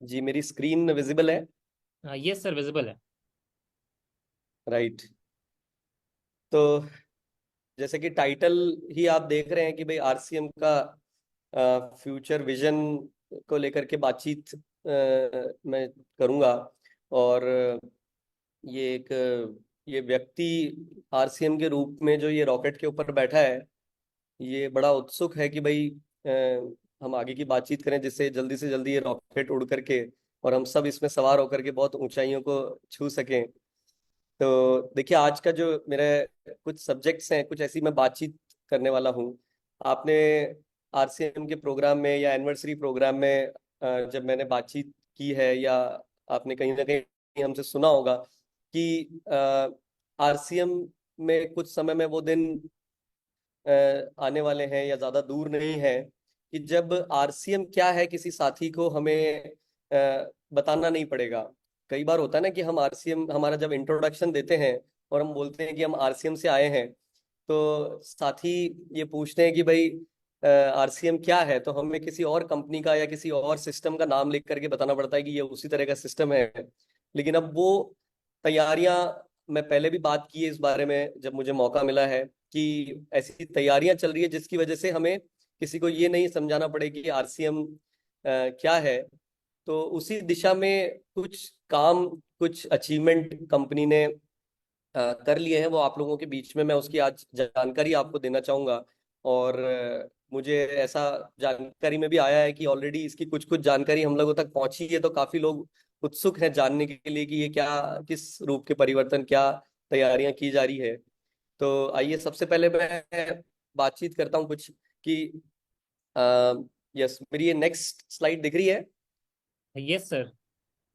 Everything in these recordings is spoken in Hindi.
जी, मेरी स्क्रीन विजिबल है। यस सर, विजिबल है। राइट। तो जैसे कि टाइटल ही आप देख रहे हैं कि भाई आरसीएम का फ्यूचर विजन को लेकर के बातचीत मैं करूंगा। और ये एक ये व्यक्ति आरसीएम के रूप में जो ये रॉकेट के ऊपर बैठा है, ये बड़ा उत्सुक है कि भाई हम आगे की बातचीत करें जिससे जल्दी से जल्दी ये रॉकेट उड़ करके और हम सब इसमें सवार होकर के बहुत ऊंचाइयों को छू सकें। तो देखिए, आज का जो मेरे कुछ सब्जेक्ट्स हैं, कुछ ऐसी मैं बातचीत करने वाला हूँ। आपने आरसीएम के प्रोग्राम में या एनिवर्सरी प्रोग्राम में जब मैंने बातचीत की है, या आपने कहीं ना कहीं हमसे सुना होगा कि आरसीएम में कुछ समय में वो दिन आने वाले हैं या ज्यादा दूर नहीं है कि जब आरसीएम क्या है किसी साथी को हमें बताना नहीं पड़ेगा। कई बार होता है ना कि हम आरसीएम, हमारा जब इंट्रोडक्शन देते हैं और हम बोलते हैं कि हम आरसीएम से आए हैं, तो साथी ये पूछते हैं कि भाई आरसीएम क्या है, तो हमें किसी और कंपनी का या किसी और सिस्टम का नाम लिख करके बताना पड़ता है कि ये उसी तरह का सिस्टम है। लेकिन अब वो तैयारियां, मैं पहले भी बात की है इस बारे में जब मुझे मौका मिला है, कि ऐसी तैयारियां चल रही है जिसकी वजह से हमें किसी को ये नहीं समझाना पड़े कि आरसीएम क्या है। तो उसी दिशा में कुछ काम, कुछ अचीवमेंट कंपनी ने कर लिए हैं, वो आप लोगों के बीच में मैं उसकी आज जानकारी आपको देना चाहूंगा। और मुझे ऐसा जानकारी में भी आया है कि ऑलरेडी इसकी कुछ कुछ जानकारी हम लोगों तक पहुंची है, तो काफी लोग उत्सुक हैं जानने के लिए कि ये क्या, किस रूप के परिवर्तन, क्या तैयारियां की जा रही है। तो आइए सबसे पहले मैं बातचीत करता हूँ कुछ कि यस, मेरी ये नेक्स्ट स्लाइड दिख रही है। Yes sir.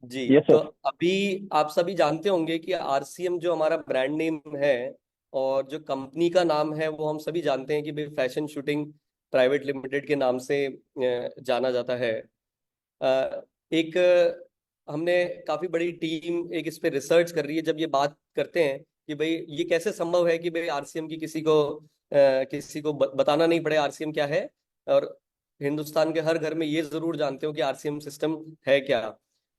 जी। यस तो सर। अभी आप सभी जानते होंगे कि आरसीएम जो हमारा ब्रांड नेम है और जो कंपनी का नाम है, वो हम सभी जानते हैं कि भाई फैशन शूटिंग प्राइवेट लिमिटेड के नाम से जाना जाता है। एक हमने काफी बड़ी टीम एक इस पे रिसर्च कर रही है जब ये बात करते हैं कि भाई ये कैसे संभव है कि भाई आरसीएम की किसी को बताना नहीं पड़े आरसीएम क्या है। और हिंदुस्तान के हर घर में ये जरूर जानते हो कि आरसीएम सिस्टम है क्या।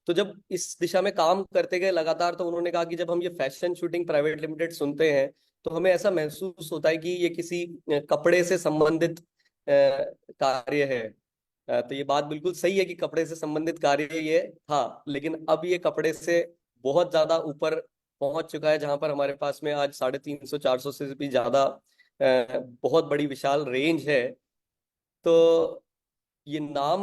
तो जब इस दिशा में काम करते गए लगातार, तो उन्होंने कहा कि जब हम ये फैशन शूटिंग प्राइवेट लिमिटेड सुनते हैं, तो हमें ऐसा महसूस होता है कि ये किसी कपड़े से संबंधित कार्य है। तो ये बात बिल्कुल सही है कि कपड़े से संबंधित कार्य ये था, लेकिन अब ये कपड़े से बहुत ज्यादा ऊपर पहुंच चुका है, जहां पर हमारे पास में आज 350 400 से भी ज्यादा बहुत बड़ी विशाल रेंज है। तो ये नाम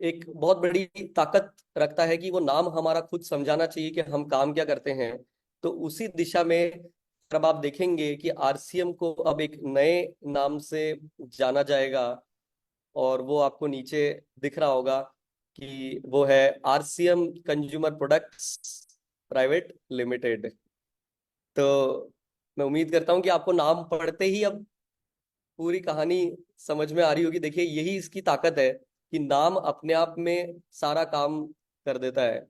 एक बहुत बड़ी ताकत रखता है कि वो नाम हमारा खुद समझाना चाहिए कि हम काम क्या करते हैं। तो उसी दिशा में अब आप देखेंगे कि आरसीएम को अब एक नए नाम से जाना जाएगा, और वो आपको नीचे दिख रहा होगा कि वो है RCM consumer products private limited. तो मैं उम्मीद करता हूं कि आपको नाम पढ़ते ही अब पूरी कहानी समझ में आ रही होगी। देखिए, यही इसकी ताकत है कि नाम अपने आप में सारा काम कर देता है।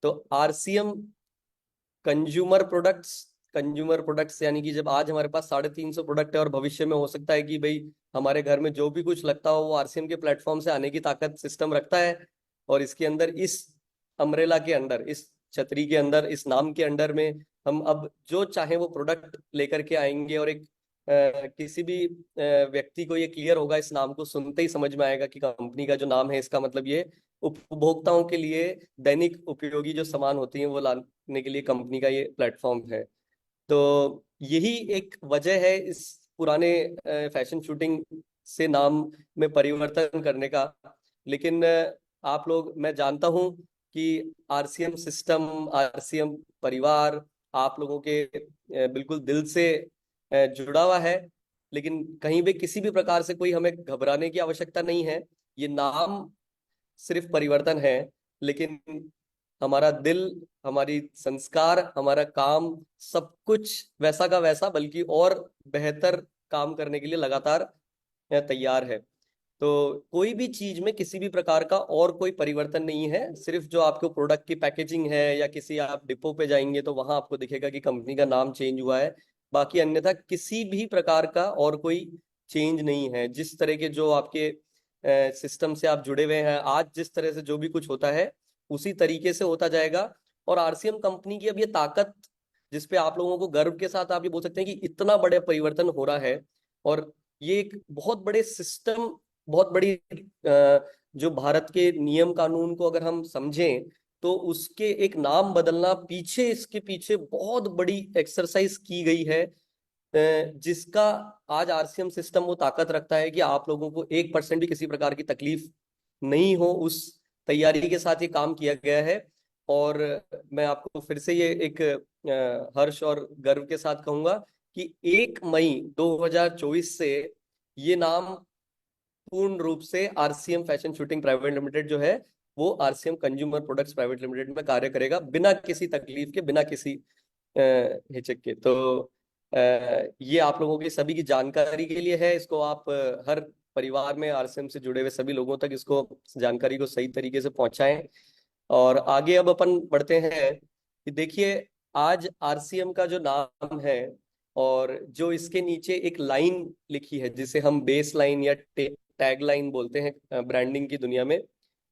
तो आरसीएम कंज्यूमर प्रोडक्ट्स यानी कि जब आज हमारे पास 350 प्रोडक्ट है, और भविष्य में हो सकता है कि भाई हमारे घर में जो भी कुछ लगता हो वो आरसीएम के प्लेटफॉर्म से आने की ताकत सिस्टम रखता है। और इसके अंदर, इस अम्ब्रेला के अंदर, इस छतरी के अंदर, इस नाम के अंडर में हम अब जो चाहे वो प्रोडक्ट लेकर के आएंगे। और एक किसी भी व्यक्ति को ये क्लियर होगा, इस नाम को सुनते ही समझ में आएगा कि कंपनी का जो नाम है इसका मतलब ये उपभोक्ताओं के लिए दैनिक उपयोगी जो सामान होती हैं वो लाने के लिए कंपनी का ये प्लेटफॉर्म है। तो यही एक वजह है इस पुराने फैशन शूटिंग से नाम में परिवर्तन करने का। लेकिन आप लोग, मैं जानता हूं कि आरसीएम सिस्टम, आरसीएम परिवार आप लोगों के बिल्कुल दिल से जुड़ा हुआ है। लेकिन कहीं भी किसी भी प्रकार से कोई हमें घबराने की आवश्यकता नहीं है। ये नाम सिर्फ परिवर्तन है, लेकिन हमारा दिल, हमारी संस्कार, हमारा काम, सब कुछ वैसा का वैसा, बल्कि और बेहतर काम करने के लिए लगातार तैयार है। तो कोई भी चीज में किसी भी प्रकार का और कोई परिवर्तन नहीं है। सिर्फ जो आपको प्रोडक्ट की पैकेजिंग है, या किसी आप डिपो पे जाएंगे तो वहां आपको दिखेगा कि कंपनी का नाम चेंज हुआ है। बाकी अन्यथा किसी भी प्रकार का और कोई चेंज नहीं है। जिस तरह के जो आपके सिस्टम से आप जुड़े हुए हैं, आज जिस तरह से जो भी कुछ होता है उसी तरीके से होता जाएगा। और आरसीएम कंपनी की अब ये ताकत, जिसपे आप लोगों को गर्व के साथ आप ये बोल सकते हैं कि इतना बड़े परिवर्तन हो रहा है, और ये एक बहुत बड़े सिस्टम, बहुत बड़ी जो भारत के नियम कानून को अगर हम समझें तो उसके एक नाम बदलना, पीछे इसके पीछे बहुत बड़ी एक्सरसाइज की गई है, जिसका आज आरसीएम सिस्टम वो ताकत रखता है कि आप लोगों को 1% भी किसी प्रकार की तकलीफ नहीं हो, उस तैयारी के साथ ये काम किया गया है। और मैं आपको फिर से ये एक हर्ष और गर्व के साथ कहूंगा कि 1 मई 2024 से ये नाम पूर्ण रूप से RCM fashion shooting private limited जो है वो RCM consumer products private limited में कार्य करेगा, बिना किसी तकलीफ के, बिना किसी हिचक के। तो ये आप लोगों की सभी की जानकारी के लिए है। इसको आप हर परिवार में आरसीएम से जुड़े हुए सभी लोगों तक इसको, जानकारी को सही तरीके से पहुंचाएं। और आगे अब अपन बढ़ते हैं कि देखिए, आज आरसीएम का जो नाम है और जो इसके नीचे एक लाइन लिखी है जिसे हम बेस लाइन या टैग लाइन बोलते हैं ब्रांडिंग की दुनिया में,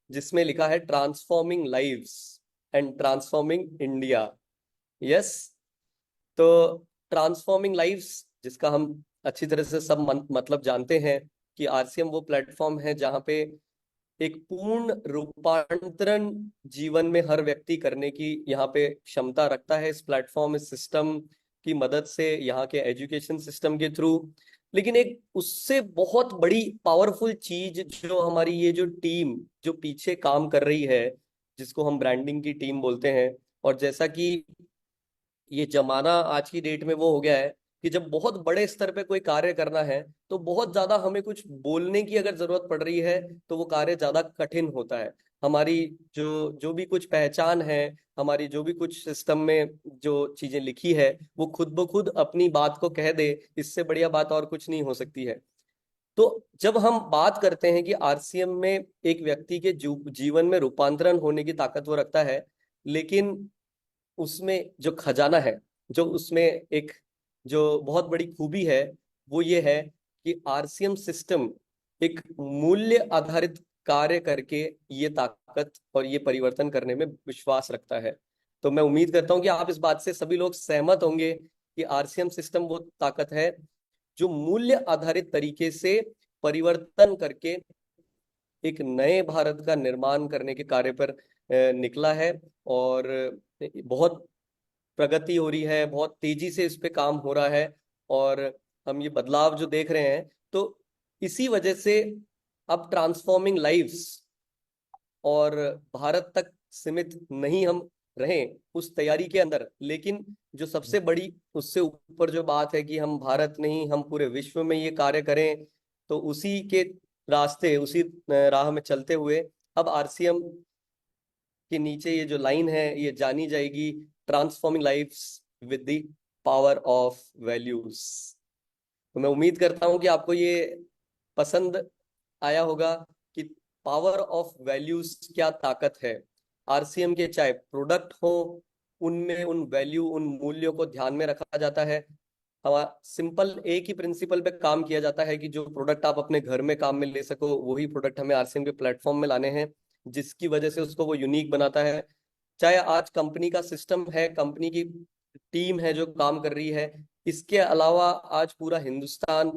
जिसमें लिखा है transforming lives and transforming India. Yes. तो ट्रांसफॉर्मिंग लाइव्स, जिसका हम अच्छी तरह से सब मतलब जानते हैं कि आरसीएम वो प्लेटफॉर्म है जहां पे एक पूर्ण रूपांतरण जीवन में हर व्यक्ति करने की यहाँ पे क्षमता रखता है, इस प्लेटफॉर्म, इस सिस्टम की मदद से, यहाँ के एजुकेशन सिस्टम के थ्रू। लेकिन एक उससे बहुत बड़ी पावरफुल चीज जो हमारी ये जो टीम जो पीछे काम कर रही है, जिसको हम ब्रांडिंग की टीम बोलते हैं, और जैसा कि ये जमाना आज की डेट में वो हो गया है कि जब बहुत बड़े स्तर पे कोई कार्य करना है तो बहुत ज्यादा हमें कुछ बोलने की अगर जरूरत पड़ रही है तो वो कार्य ज्यादा कठिन होता है। हमारी जो जो भी कुछ पहचान है, हमारी जो भी कुछ सिस्टम में जो चीजें लिखी है, वो खुद ब खुद अपनी बात को कह दे, इससे बढ़िया बात और कुछ नहीं हो सकती है। तो जब हम बात करते हैं कि आरसीएम में एक व्यक्ति के जीवन में रूपांतरण होने की ताकत वो रखता है, लेकिन उसमें जो खजाना है, जो उसमें एक जो बहुत बड़ी खूबी है, वो ये है कि आरसीएम सिस्टम एक मूल्य आधारित कार्य करके ये ताकत और ये परिवर्तन करने में विश्वास रखता है। तो मैं उम्मीद करता हूं कि आप इस बात से सभी लोग सहमत होंगे कि आरसीएम सिस्टम वो ताकत है जो मूल्य आधारित तरीके से परिवर्तन करके एक नए भारत का निर्माण करने के कार्य पर निकला है। और बहुत प्रगति हो रही है, बहुत तेजी से इस पे काम हो रहा है, और हम ये बदलाव जो देख रहे हैं, तो इसी वजह से अब ट्रांसफॉर्मिंग लाइव्स और भारत तक सीमित नहीं हम रहें उस तैयारी के अंदर, लेकिन जो सबसे बड़ी उससे ऊपर जो बात है कि हम भारत नहीं, हम पूरे विश्व में ये कार्य करें, तो उसी के रास्ते, उसी राह में चलते हुए अब आरसीएम के नीचे ये जो लाइन है ये जानी जाएगी, transforming lifes with the power of values. तो मैं उम्मीद करता हूं कि आपको ये पसंद आया होगा कि पावर ऑफ वैल्यूज क्या ताकत है। आरसीएम के चाहे प्रोडक्ट हो, उनमें उन वैल्यू, उन मूल्यों को ध्यान में रखा जाता है। हमारा सिंपल एक ही प्रिंसिपल पे काम किया जाता है कि जो प्रोडक्ट आप अपने घर में काम में ले सको, वही प्रोडक्ट हमें आरसीएम के प्लेटफॉर्म में लाने हैं, जिसकी वजह से उसको वो यूनिक बनाता है। चाहे आज कंपनी का सिस्टम है, कंपनी की टीम है जो काम कर रही है, इसके अलावा आज पूरा हिंदुस्तान,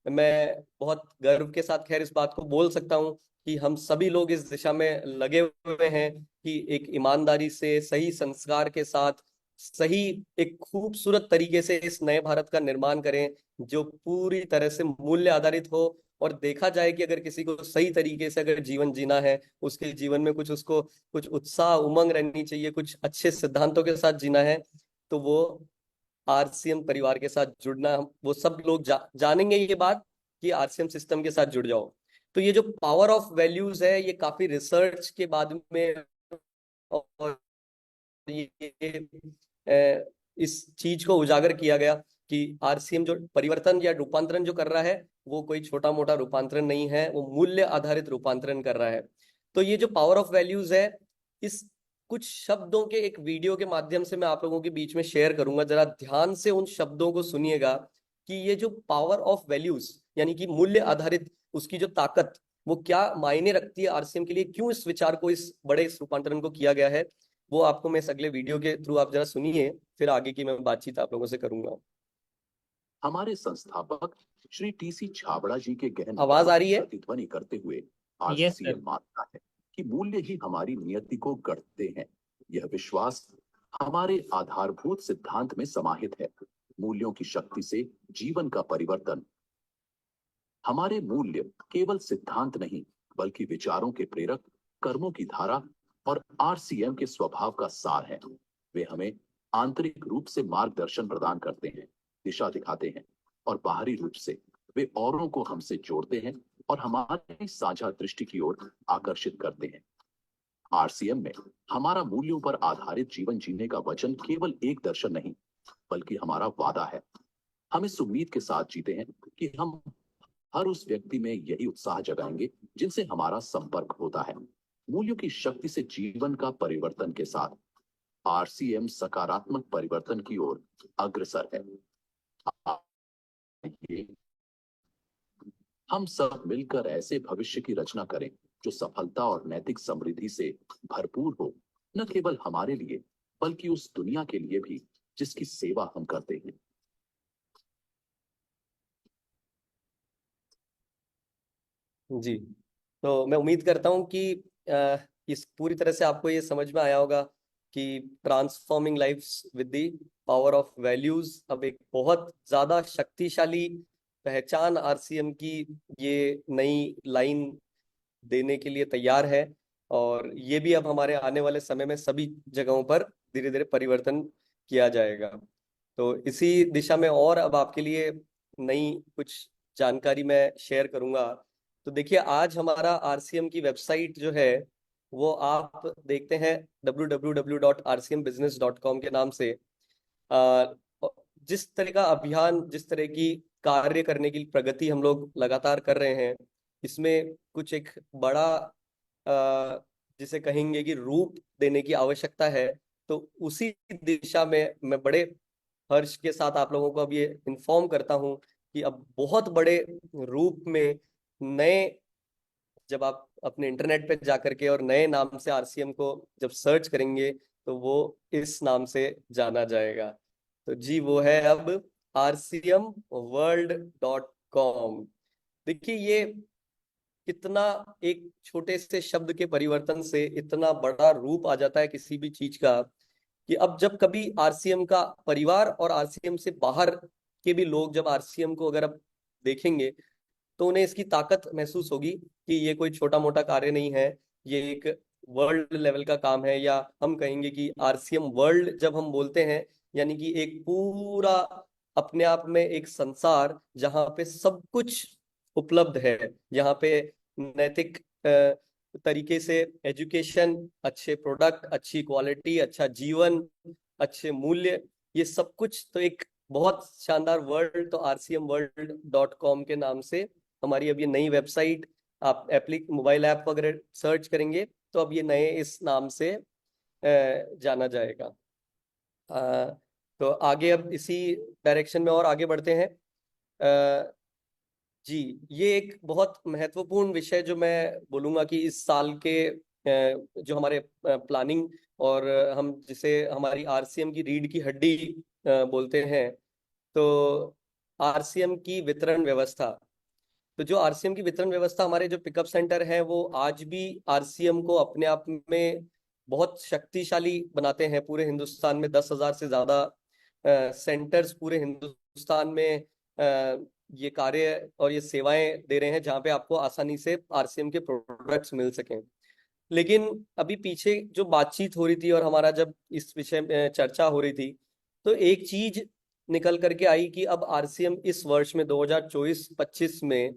मैं बहुत गर्व के साथ खैर इस बात को बोल सकता हूँ कि हम सभी लोग इस दिशा में लगे हुए हैं कि एक ईमानदारी से, सही संस्कार के साथ, सही एक खूबसूरत तरीके से इस नए भारत का निर्माण करें जो पूरी तरह से मूल्य आधारित हो। और देखा जाए कि अगर किसी को सही तरीके से अगर जीवन जीना है, उसके जीवन में कुछ, उसको कुछ उत्साह, उमंग रहनी चाहिए, कुछ अच्छे सिद्धांतों के साथ जीना है, तो वो आरसीएम परिवार के साथ जुड़ना, वो सब लोग जानेंगे ये बात कि आरसीएम सिस्टम के साथ जुड़ जाओ। तो ये जो पावर ऑफ वैल्यूज है, ये काफी रिसर्च के बाद में, और ये इस चीज को उजागर किया गया कि आरसीएम जो परिवर्तन या रूपांतरण जो कर रहा है, वो कोई छोटा मोटा रूपांतरण नहीं है, वो मूल्य आधारित रूपांतरण कर रहा है। तो ये जो पावर ऑफ वैल्यूज है, इस कुछ शब्दों के एक वीडियो के माध्यम से मैं आप लोगों के बीच में शेयर करूंगा, जरा ध्यान से उन शब्दों को सुनिएगा कि ये जो पावर ऑफ वैल्यूज यानी कि मूल्य आधारित, उसकी जो ताकत, वो क्या मायने रखती है आरसीएम के लिए, क्यों इस विचार को, इस बड़े इस रूपांतरण को किया गया है, वो आपको मैं इस अगले वीडियो के थ्रू आप जरा सुनिए, फिर आगे की मैं बातचीत आप लोगों से करूंगा। हमारे संस्थापक श्री टीसी छाबड़ा जी के गहन आवाज आ विचारों रही है? प्रतिध्वनि करते हुए Yes, sir. आरसीएम मानता है कि मूल्य ही हमारी नियति को गढ़ते हैं। यह विश्वास हमारे आधारभूत सिद्धांत में समाहित है। मूल्यों की शक्ति से जीवन का परिवर्तन। हमारे मूल्य केवल सिद्धांत नहीं, बल्कि विचारों के प्रेरक, कर्मों की धारा और आरसीएम के स्वभाव का सार है। वे हमें आंतरिक रूप से मार्गदर्शन प्रदान करते हैं, दिशा दिखाते हैं, और बाहरी रूप से वे औरों को हमसे जोड़ते हैं और हमारी साझा दृष्टि की ओर आकर्षित करते हैं। आरसीएम में हमारा मूल्यों पर आधारित जीवन जीने का वचन केवल एक दर्शन नहीं, बल्कि हमारा वादा है। हम इस उम्मीद के साथ जीते हैं कि हम हर उस व्यक्ति में यही उत्साह जगाएंगे जिनसे हमारा संपर्क होता है। मूल्यों की शक्ति से जीवन का परिवर्तन के साथ आरसीएम सकारात्मक परिवर्तन की ओर अग्रसर है। आइए हम सब मिलकर ऐसे भविष्य की रचना करें जो सफलता और नैतिक समृद्धि से भरपूर हो, न केवल हमारे लिए बल्कि उस दुनिया के लिए भी जिसकी सेवा हम करते हैं। जी, तो मैं उम्मीद करता हूँ कि इस पूरी तरह से आपको ये समझ में आया होगा कि transforming lifes with the power of values अब एक बहुत ज्यादा शक्तिशाली पहचान आरसीएम की ये नई लाइन देने के लिए तैयार है। और ये भी अब हमारे आने वाले समय में सभी जगहों पर धीरे धीरे परिवर्तन किया जाएगा। तो इसी दिशा में और अब आपके लिए नई कुछ जानकारी मैं शेयर करूंगा। तो देखिए, आज हमारा आरसीएम की वेबसाइट जो है वो आप देखते हैं www.rcmbusiness.com के नाम से। अ, जिस तरह का अभियान, जिस तरह की कार्य करने की प्रगति हम लोग लगातार कर रहे हैं, इसमें कुछ एक बड़ा जिसे कहेंगे कि रूप देने की आवश्यकता है। तो उसी दिशा में मैं बड़े हर्ष के साथ आप लोगों को अब ये इन्फॉर्म करता हूं कि अब बहुत बड़े रूप में नए, जब आप अपने इंटरनेट पे जाकर के और नए नाम से आरसीएम को जब सर्च करेंगे तो वो इस नाम से जाना जाएगा। तो जी, वो है अब rcmworld.com। देखिए, ये कितना एक छोटे से शब्द के परिवर्तन से इतना बड़ा रूप आ जाता है किसी भी चीज का, कि अब जब कभी आरसीएम का परिवार और आरसीएम से बाहर के भी लोग जब आरसीएम को अगर अब देखेंगे तो उन्हें इसकी ताकत महसूस होगी कि ये कोई छोटा मोटा कार्य नहीं है, ये एक वर्ल्ड लेवल का काम है। या हम कहेंगे कि आरसीएम वर्ल्ड जब हम बोलते हैं, यानी कि एक पूरा अपने आप में एक संसार जहाँ पे सब कुछ उपलब्ध है, यहाँ पे नैतिक तरीके से एजुकेशन, अच्छे प्रोडक्ट, अच्छी क्वालिटी, अच्छा जीवन, अच्छे मूल्य, ये सब कुछ तो एक बहुत शानदार वर्ल्ड। तो rcmworld.com के नाम से हमारी अब ये नई वेबसाइट, आप मोबाइल ऐप को अगर सर्च करेंगे तो अब ये नए इस नाम से जाना जाएगा। तो आगे अब इसी डायरेक्शन में और आगे बढ़ते हैं। जी, ये एक बहुत महत्वपूर्ण विषय जो मैं बोलूंगा कि इस साल के जो हमारे प्लानिंग और हम जिसे हमारी आरसीएम की रीढ़ की हड्डी बोलते हैं, तो आरसीएम की वितरण व्यवस्था। तो जो आरसीएम की वितरण व्यवस्था, हमारे जो पिकअप सेंटर हैं वो आज भी आरसीएम को अपने आप में बहुत शक्तिशाली बनाते हैं। पूरे हिंदुस्तान में 10,000 से ज्यादा सेंटर्स पूरे हिंदुस्तान में ये कार्य और ये सेवाएं दे रहे हैं, जहाँ पे आपको आसानी से आरसीएम के प्रोडक्ट्स मिल सकें। लेकिन अभी पीछे जो बातचीत हो रही थी और हमारा जब इस विषय में चर्चा हो रही थी, तो एक चीज निकल करके आई कि अब आरसीएम इस वर्ष में 2024-25 में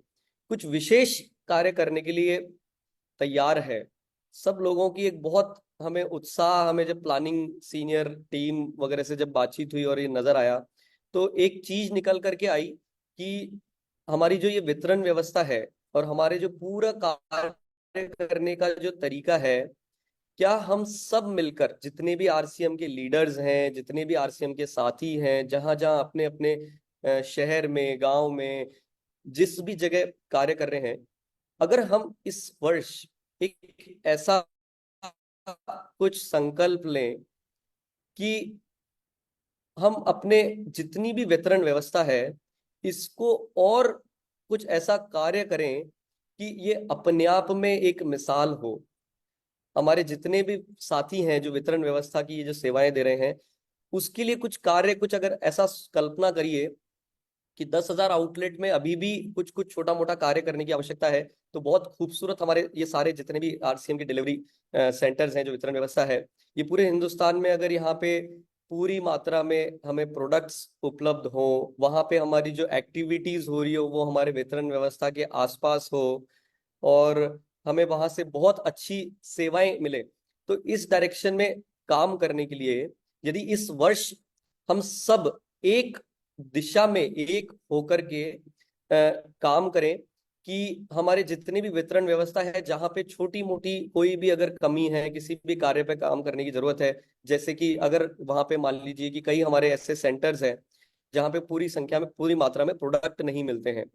कुछ विशेष कार्य करने के लिए तैयार है। सब लोगों की एक बहुत हमें उत्साह, हमें जब प्लानिंग सीनियर टीम वगैरह से जब बातचीत हुई और ये नजर आया, तो एक चीज निकल करके आई कि हमारी जो ये वितरण व्यवस्था है और हमारे जो पूरा कार्य करने का जो तरीका है, क्या हम सब मिलकर, जितने भी आरसीएम के लीडर्स हैं, जितने भी आरसीएम के साथी हैं, जहां जहां अपने अपने शहर में, गांव में, जिस भी जगह कार्य कर रहे हैं, अगर हम इस वर्ष एक ऐसा कुछ संकल्प लें कि हम अपने जितनी भी वितरण व्यवस्था है इसको और कुछ ऐसा कार्य करें कि ये अपने आप में एक मिसाल हो। हमारे जितने भी साथी हैं जो वितरण व्यवस्था की ये जो सेवाएं दे रहे हैं उसके लिए कुछ कार्य, कुछ अगर ऐसा कल्पना करिए कि 10,000 आउटलेट में अभी भी कुछ कुछ छोटा मोटा कार्य करने की आवश्यकता है, तो बहुत खूबसूरत हमारे ये सारे जितने भी आरसीएम के डिलीवरी सेंटर्स हैं, जो वितरण व्यवस्था है, ये पूरे हिंदुस्तान में अगर यहाँ पे पूरी मात्रा में हमें प्रोडक्ट्स उपलब्ध हो, वहां पे हमारी जो एक्टिविटीज हो रही हो वो हमारे वितरण व्यवस्था के आसपास हो और हमें वहां से बहुत अच्छी सेवाएं मिले, तो इस डायरेक्शन में काम करने के लिए यदि इस वर्ष हम सब एक दिशा में एक होकर के काम करें कि हमारे जितनी भी वितरण व्यवस्था है जहां पे छोटी मोटी कोई भी अगर कमी है, किसी भी कार्य पे काम करने की जरूरत है, जैसे कि अगर वहां पे मान लीजिए कि कई हमारे ऐसे सेंटर्स हैं जहां पे पूरी संख्या में पूरी मात्रा में प्रोडक्ट नहीं मिलते हैं,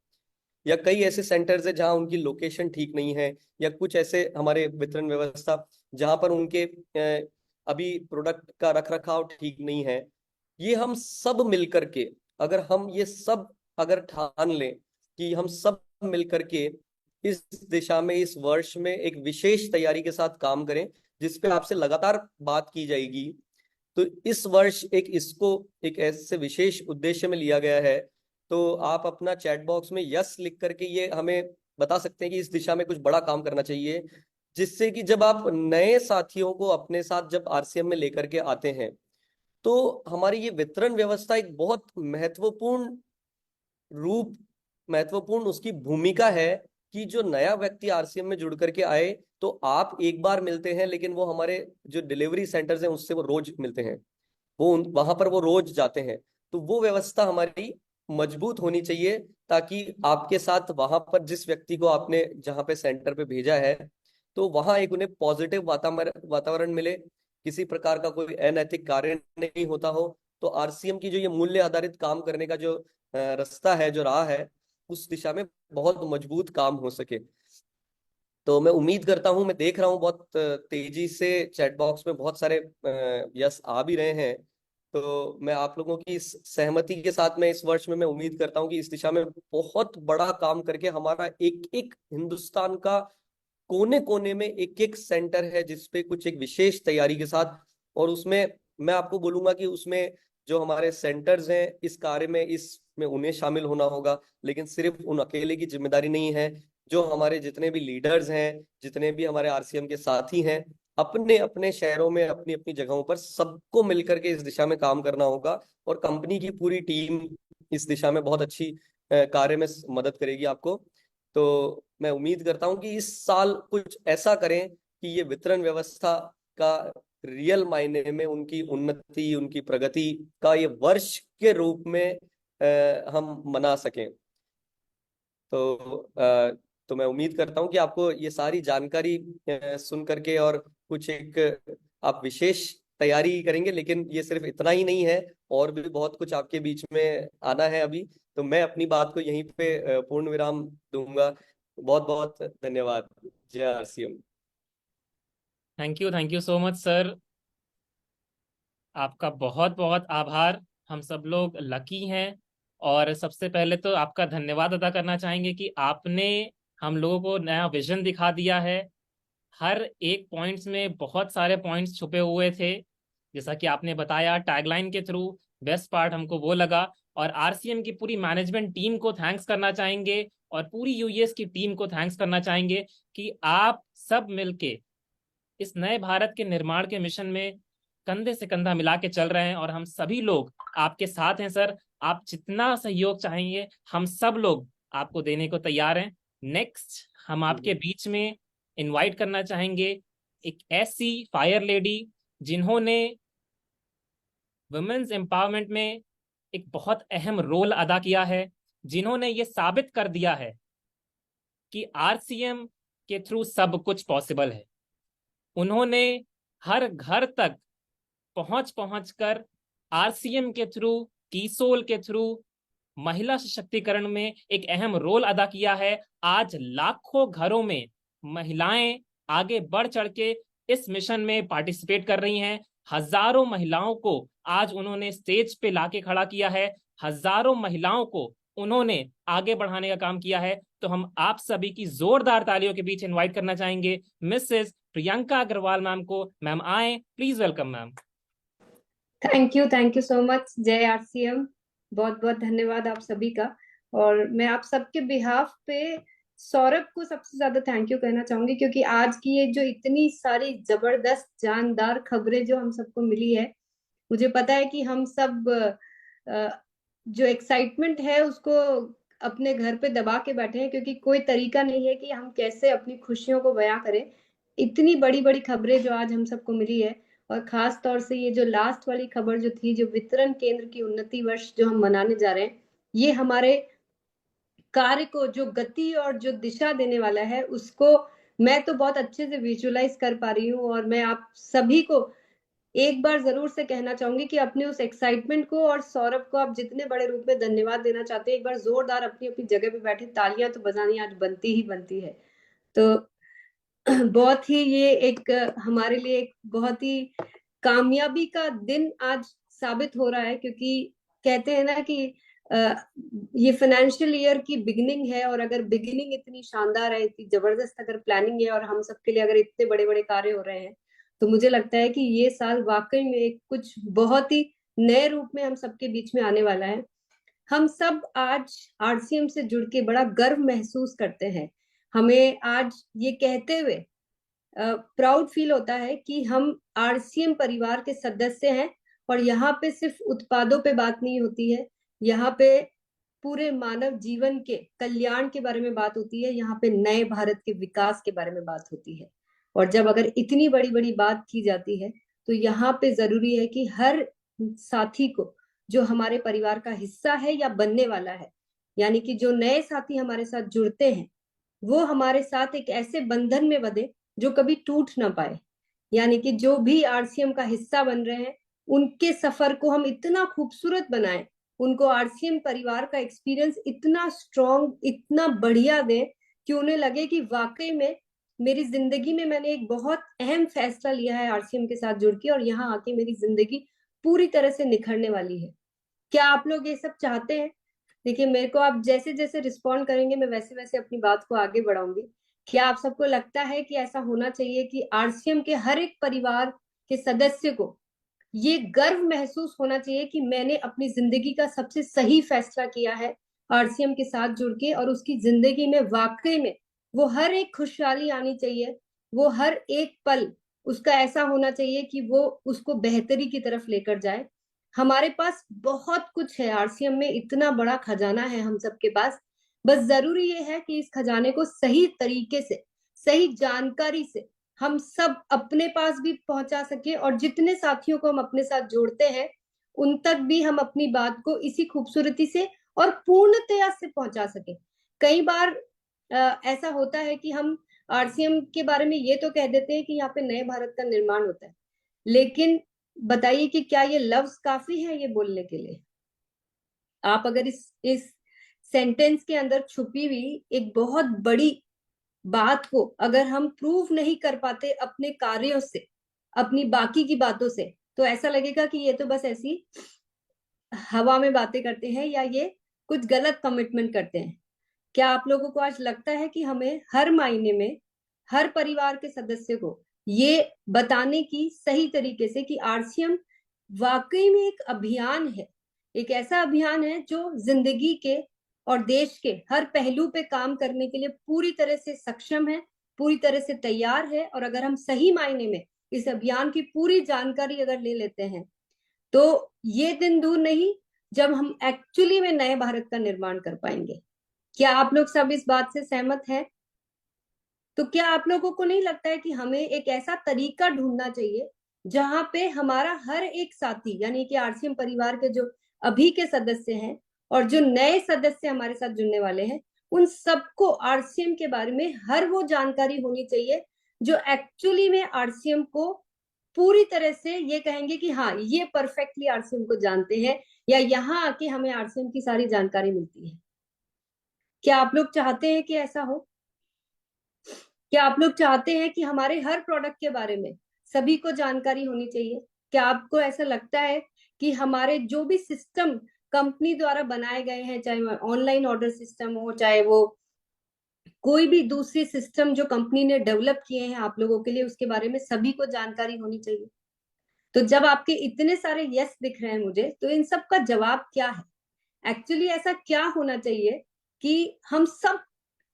या कई ऐसे सेंटर्स है जहां उनकी लोकेशन ठीक नहीं है, या कुछ ऐसे हमारे वितरण व्यवस्था जहां पर उनके अभी प्रोडक्ट का रख रखाव ठीक नहीं है, ये हम सब मिलकर के अगर हम ये सब अगर ठान लें कि हम सब मिलकर के इस दिशा में इस वर्ष में एक विशेष तैयारी के साथ काम करें जिसपे आपसे लगातार बात की जाएगी, तो इस वर्ष इसको एक ऐसे विशेष उद्देश्य में लिया गया है। तो आप अपना चैट बॉक्स में यस लिख करके ये हमें बता सकते हैं कि इस दिशा में कुछ बड़ा काम करना चाहिए, जिससे कि जब आप नए साथियों को अपने साथ जब आरसीएम में लेकर के आते हैं तो हमारी ये वितरण व्यवस्था एक बहुत महत्वपूर्ण रूप महत्वपूर्ण उसकी भूमिका है कि जो नया व्यक्ति आरसीएम में जुड़ करके आए तो आप एक बार मिलते हैं, लेकिन वो हमारे जो डिलीवरी सेंटर्स हैं उससे वो रोज मिलते हैं, वो वहां पर वो रोज जाते हैं। तो वो व्यवस्था हमारी मजबूत होनी चाहिए ताकि आपके साथ वहां पर जिस व्यक्ति को आपने जहां पे सेंटर पे भेजा है तो वहां एक उन्हें पॉजिटिव वातावरण वातावरण मिले, किसी प्रकार का कोई अनैतिक कार्य नहीं होता हो, तो आरसीएम की जो ये मूल्य आधारित काम करने का जो रास्ता है, जो राह है, उस दिशा में बहुत मजबूत काम हो सके। तो मैं उम्मीद करता हूं, मैं देख रहा हूं बहुत तेजी से चैट बॉक्स में बहुत सारे यस आ भी रहे हैं, तो मैं आप लोगों की इस सहमति के साथ में इस वर्ष में मैं उम्मीद करता हूं कि इस दिशा में बहुत बड़ा काम करके हमारा एक एक हिंदुस्तान का कोने कोने में एक एक सेंटर है जिसपे कुछ एक विशेष तैयारी के साथ, और उसमें मैं आपको बोलूंगा कि उसमें जो हमारे सेंटर्स हैं इस कार्य में इसमें उन्हें शामिल होना होगा, लेकिन सिर्फ उन अकेले की जिम्मेदारी नहीं है, जो हमारे जितने भी लीडर्स हैं, जितने भी हमारे आरसीएम के साथी हैं, अपने अपने शहरों में अपनी अपनी जगहों पर सबको मिलकर के इस दिशा में काम करना होगा, और कंपनी की पूरी टीम इस दिशा में बहुत अच्छी कार्य में मदद करेगी आपको। तो मैं उम्मीद करता हूं कि इस साल कुछ ऐसा करें कि ये वितरण व्यवस्था का रियल मायने में उनकी उन्नति, उनकी प्रगति का ये वर्ष के रूप में हम मना सकें। तो मैं उम्मीद करता हूं कि आपको ये सारी जानकारी सुन करके और कुछ एक आप विशेष तैयारी करेंगे, लेकिन ये सिर्फ इतना ही नहीं है, और भी बहुत कुछ आपके बीच में आना है अभी। तो मैं अपनी बात को यहीं पे पूर्ण विराम दूंगा। बहुत बहुत धन्यवाद। जय RCM. Thank you so much sir. आपका बहुत बहुत आभार। हम सब लोग लकी हैं, और सबसे पहले तो आपका धन्यवाद अदा करना चाहेंगे कि आपने हम लोगों को नया विजन दिखा दिया है। हर एक पॉइंट्स में बहुत सारे पॉइंट्स छुपे हुए थे, जैसा कि आपने बताया टैगलाइन के थ्रू। बेस्ट पार्ट हमको वो लगा, और आरसीएम की पूरी मैनेजमेंट टीम को थैंक्स करना चाहेंगे, और पूरी यूएस की टीम को थैंक्स करना चाहेंगे कि आप सब मिलके इस नए भारत के निर्माण के मिशन में कंधे से कंधा मिला के चल रहे हैं, और हम सभी लोग आपके साथ हैं सर। आप जितना सहयोग चाहेंगे हम सब लोग आपको देने को तैयार हैं। नेक्स्ट हम आपके बीच में इनवाइट करना चाहेंगे एक ऐसी फायर लेडी जिन्होंने वुमेन्स एम्पावरमेंट में एक बहुत अहम रोल अदा किया है, जिन्होंने ये साबित कर दिया है कि आरसीएम के थ्रू सब कुछ पॉसिबल है। उन्होंने हर घर तक पहुंच कर आरसीएम के थ्रू, कीसोल के थ्रू महिला सशक्तिकरण में एक अहम रोल अदा किया है। आज लाखों घरों में महिलाएं आगे बढ़ चढ़ के इस मिशन में पार्टिसिपेट कर रही हैं। हजारों महिलाओं को आज उन्होंने स्टेज पे लाके खड़ा किया है, हजारों महिलाओं को उन्होंने आगे बढ़ाने का काम किया है। तो हम आप सभी की जोरदार तालियों के बीच इनवाइट करना चाहेंगे मिसेस प्रियंका अग्रवाल मैम को। मैम आए, please welcome ma'am. Thank you so much जय आरसीएम। बहुत बहुत धन्यवाद आप सभी का। और मैं आप सबके बिहाफ पे सौरभ को सबसे ज्यादा थैंक यू कहना चाहूंगी, क्योंकि आज की ये जो इतनी सारी जबरदस्त जानदार खबरें जो हम सबको मिली है, मुझे पता है कि हम सब जो एक्साइटमेंट है उसको अपने घर पे दबा के बैठे हैं, क्योंकि कोई तरीका नहीं है कि हम कैसे अपनी खुशियों को बयां करें। इतनी बड़ी बड़ी खबरें जो आज हम सबको मिली है, और खास तौर से ये जो लास्ट वाली खबर जो थी, जो वितरण केंद्र की उन्नति वर्ष जो हम मनाने जा रहे हैं, ये हमारे कार्य को जो गति और जो दिशा देने वाला है, उसको मैं तो बहुत अच्छे से विजुअलाइज कर पा रही हूँ। और मैं आप सभी को एक बार जरूर से कहना चाहूंगी कि अपने उस एक्साइटमेंट को, और सौरभ को आप जितने बड़े रूप में धन्यवाद देना चाहते हैं, एक बार जोरदार अपनी अपनी जगह पे बैठे तालियां तो बजानी आज बनती ही बनती है। तो बहुत ही ये एक हमारे लिए एक बहुत ही कामयाबी का दिन आज साबित हो रहा है, क्योंकि कहते हैं ना कि ये फाइनेंशियल ईयर की बिगिनिंग है, और अगर बिगिनिंग इतनी शानदार है, इतनी जबरदस्त अगर प्लानिंग है, और हम सबके लिए अगर इतने बड़े बड़े कार्य हो रहे हैं, तो मुझे लगता है कि ये साल वाकई में एक कुछ बहुत ही नए रूप में हम सबके बीच में आने वाला है। हम सब आज आरसीएम से जुड़ के बड़ा गर्व महसूस करते हैं। हमें आज ये कहते हुए प्राउड फील होता है कि हम आरसीएम परिवार के सदस्य हैं, और यहाँ पे सिर्फ उत्पादों पे बात नहीं होती है, यहाँ पे पूरे मानव जीवन के कल्याण के बारे में बात होती है, यहाँ पे नए भारत के विकास के बारे में बात होती है। और जब अगर इतनी बड़ी बड़ी बात की जाती है, तो यहाँ पे जरूरी है कि हर साथी को, जो हमारे परिवार का हिस्सा है या बनने वाला है, यानी कि जो नए साथी हमारे साथ जुड़ते हैं, वो हमारे साथ एक ऐसे बंधन में बंधे जो कभी टूट ना पाए। यानी कि जो भी आरसीएम का हिस्सा बन रहे हैं, उनके सफर को हम इतना खूबसूरत बनाएं, उनको आरसीएम परिवार का एक्सपीरियंस इतना स्ट्रॉन्ग, इतना बढ़िया दें कि उन्हें लगे कि वाकई में मेरी जिंदगी में मैंने एक बहुत अहम फैसला लिया है आरसीएम के साथ जुड़ के, और यहाँ आके मेरी जिंदगी पूरी तरह से निखरने वाली है। क्या आप लोग ये सब चाहते हैं? देखिए, मेरे को आप जैसे जैसे रिस्पॉन्ड करेंगे, मैं वैसे वैसे अपनी बात को आगे बढ़ाऊंगी। क्या आप सबको लगता है कि ऐसा होना चाहिए कि आरसीएम के हर एक परिवार के सदस्य को ये गर्व महसूस होना चाहिए कि मैंने अपनी जिंदगी का सबसे सही फैसला किया है आरसीएम के साथ जुड़ के, और उसकी जिंदगी में वाकई में वो हर एक खुशहाली आनी चाहिए, वो हर एक पल उसका ऐसा होना चाहिए कि वो उसको बेहतरी की तरफ लेकर जाए। हमारे पास बहुत कुछ है, आरसीएम में इतना बड़ा खजाना है हम सबके पास। बस जरूरी ये है कि इस खजाने को सही तरीके से, सही जानकारी से हम सब अपने पास भी पहुंचा सके, और जितने साथियों को हम अपने साथ जोड़ते हैं, उन तक भी हम अपनी बात को इसी खूबसूरती से और पूर्णतया से पहुंचा सके। कई बार ऐसा होता है कि हम आरसीएम के बारे में ये तो कह देते हैं कि यहाँ पे नए भारत का निर्माण होता है, लेकिन बताइए कि क्या ये लफ्ज काफी है ये बोलने के लिए? आप अगर इस सेंटेंस के अंदर छुपी हुई एक बहुत बड़ी बात को अगर हम प्रूव नहीं कर पाते अपने कार्यों से, अपनी बाकी की बातों से, तो ऐसा लगेगा कि ये तो बस ऐसी हवा में बातें करते हैं, या ये कुछ गलत कमिटमेंट करते हैं। क्या आप लोगों को आज लगता है कि हमें हर मायने में हर परिवार के सदस्य को ये बताने की सही तरीके से कि आरसीएम वाकई में एक अभियान है, एक ऐसा अभियान है जो जिंदगी के और देश के हर पहलू पे काम करने के लिए पूरी तरह से सक्षम है, पूरी तरह से तैयार है। और अगर हम सही मायने में इस अभियान की पूरी जानकारी अगर ले लेते हैं, तो ये दिन दूर नहीं जब हम एक्चुअली में नए भारत का निर्माण कर पाएंगे। क्या आप लोग सब इस बात से सहमत हैं? तो क्या आप लोगों को नहीं लगता है कि हमें एक ऐसा तरीका ढूंढना चाहिए जहां पे हमारा हर एक साथी, यानी कि आरसीएम परिवार के जो अभी के सदस्य हैं और जो नए सदस्य हमारे साथ जुड़ने वाले हैं, उन सबको आरसीएम के बारे में हर वो जानकारी होनी चाहिए जो एक्चुअली में आरसीएम को पूरी तरह से ये कहेंगे कि हाँ, ये परफेक्टली आरसीएम को जानते हैं, या यहाँ आके हमें आरसीएम की सारी जानकारी मिलती है? क्या आप लोग चाहते हैं कि ऐसा हो? क्या आप लोग चाहते हैं कि हमारे हर प्रोडक्ट के बारे में सभी को जानकारी होनी चाहिए? क्या आपको ऐसा लगता है कि हमारे जो भी सिस्टम कंपनी द्वारा बनाए गए हैं, चाहे वो ऑनलाइन ऑर्डर सिस्टम हो, चाहे वो कोई भी दूसरी सिस्टम जो कंपनी ने डेवलप किए हैं आप लोगों के लिए, उसके बारे में सभी को जानकारी होनी चाहिए? तो जब आपके इतने सारे यस दिख रहे हैं मुझे, तो इन सब का जवाब क्या है? एक्चुअली ऐसा क्या होना चाहिए कि हम सब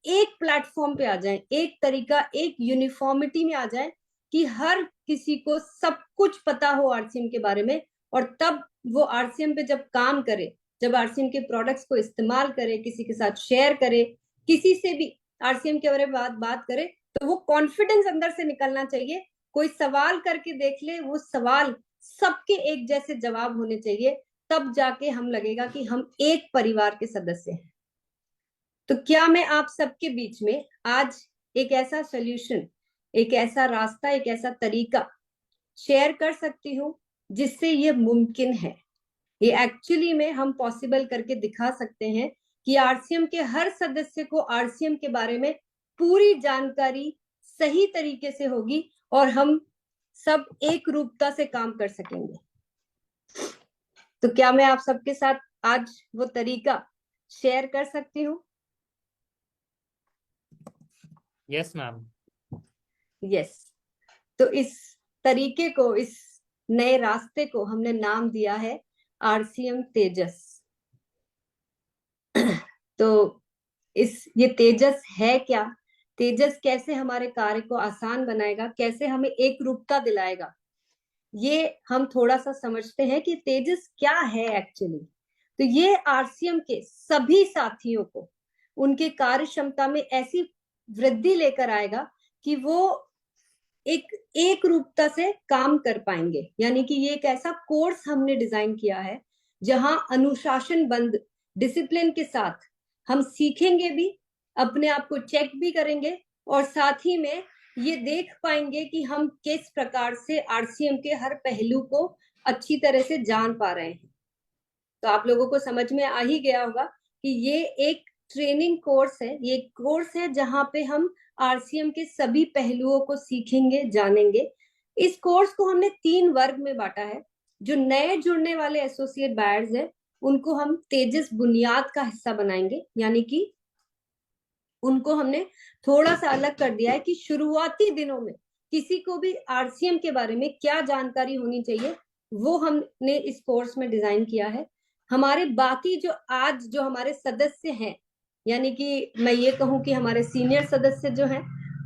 एक प्लेटफॉर्म पे आ जाएं, एक तरीका, एक यूनिफॉर्मिटी में आ जाएं कि हर किसी को सब कुछ पता हो आरसीएम के बारे में, और तब वो आरसीएम पे जब काम करे, जब आरसीएम के प्रोडक्ट्स को इस्तेमाल करे, किसी के साथ शेयर करे, किसी से भी आरसीएम के बारे में बात करे, तो वो कॉन्फिडेंस अंदर से निकलना चाहिए। कोई सवाल करके देख ले, वो सवाल सबके एक जैसे जवाब होने चाहिए, तब जाके हम लगेगा कि हम एक परिवार के सदस्य हैं। तो क्या मैं आप सबके बीच में आज एक ऐसा सोल्यूशन, एक ऐसा रास्ता, एक ऐसा तरीका शेयर कर सकती हूँ जिससे ये मुमकिन है? ये एक्चुअली में हम पॉसिबल करके दिखा सकते हैं कि आरसीएम के हर सदस्य को आरसीएम के बारे में पूरी जानकारी सही तरीके से होगी और हम सब एक रूपता से काम कर सकेंगे। तो क्या मैं आप सबके साथ आज वो तरीका शेयर कर सकती हूँ? Yes ma'am. यस। तो इस तरीके को, इस नए रास्ते को हमने नाम दिया है आरसीएम तेजस। तो ये तेजस है क्या? तेजस कैसे हमारे कार्य को आसान बनाएगा, कैसे हमें एक रूपता दिलाएगा, ये हम थोड़ा सा समझते हैं कि तेजस क्या है एक्चुअली। तो ये आरसीएम के सभी साथियों को उनके कार्य क्षमता में ऐसी वृद्धि लेकर आएगा कि वो एक रूपता से काम कर पाएंगे। यानी कि ये एक ऐसा कोर्स हमने डिजाइन किया है जहां अनुशासन बंद डिसिप्लिन के साथ हम सीखेंगे भी, अपने आप को चेक भी करेंगे, और साथ ही में ये देख पाएंगे कि हम किस प्रकार से आरसीएम के हर पहलू को अच्छी तरह से जान पा रहे हैं। तो आप लोगों को समझ में आ ही गया होगा कि ये एक ट्रेनिंग कोर्स है, ये एक कोर्स है जहां पे हम आरसीएम के सभी पहलुओं को सीखेंगे, जानेंगे। इस कोर्स को हमने 3 वर्ग में बांटा है। जो नए जुड़ने वाले एसोसिएट बायर्स हैं, उनको हम तेजस बुनियाद का हिस्सा बनाएंगे, यानी कि उनको हमने थोड़ा सा अलग कर दिया है कि शुरुआती दिनों में किसी को भी आरसीएम के बारे में क्या जानकारी होनी चाहिए, वो हमने इस कोर्स में डिजाइन किया है। हमारे बाकी जो हमारे सदस्य हैं, यानी कि मैं ये कहूं कि हमारे सीनियर सदस्य जो हैं,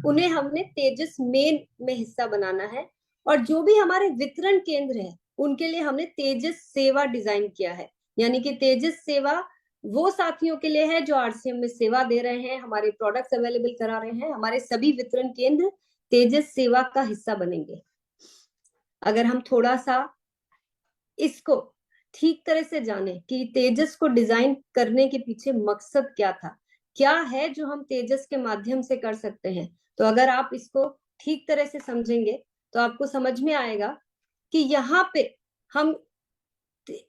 उन्हें हमने तेजस मेन में हिस्सा बनाना है। और जो भी हमारे वितरण केंद्र है, उनके लिए हमने तेजस सेवा डिजाइन किया है। यानी कि तेजस सेवा वो साथियों के लिए है जो आरसीएम में सेवा दे रहे हैं, हमारे प्रोडक्ट्स अवेलेबल करा रहे हैं। हमारे सभी वितरण केंद्र तेजस सेवा का हिस्सा बनेंगे। अगर हम थोड़ा सा इसको ठीक तरह से जाने कि तेजस को डिजाइन करने के पीछे मकसद क्या था, क्या है जो हम तेजस के माध्यम से कर सकते हैं, तो अगर आप इसको ठीक तरह से समझेंगे तो आपको समझ में आएगा कि यहाँ पे हम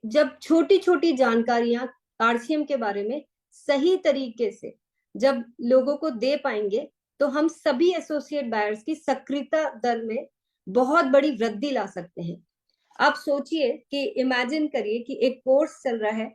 जब छोटी छोटी जानकारियां आरसीएम के बारे में सही तरीके से जब लोगों को दे पाएंगे, तो हम सभी एसोसिएट बायर्स की सक्रियता दर में बहुत बड़ी वृद्धि ला सकते हैं। आप सोचिए कि इमेजिन करिए कि एक कोर्स चल रहा है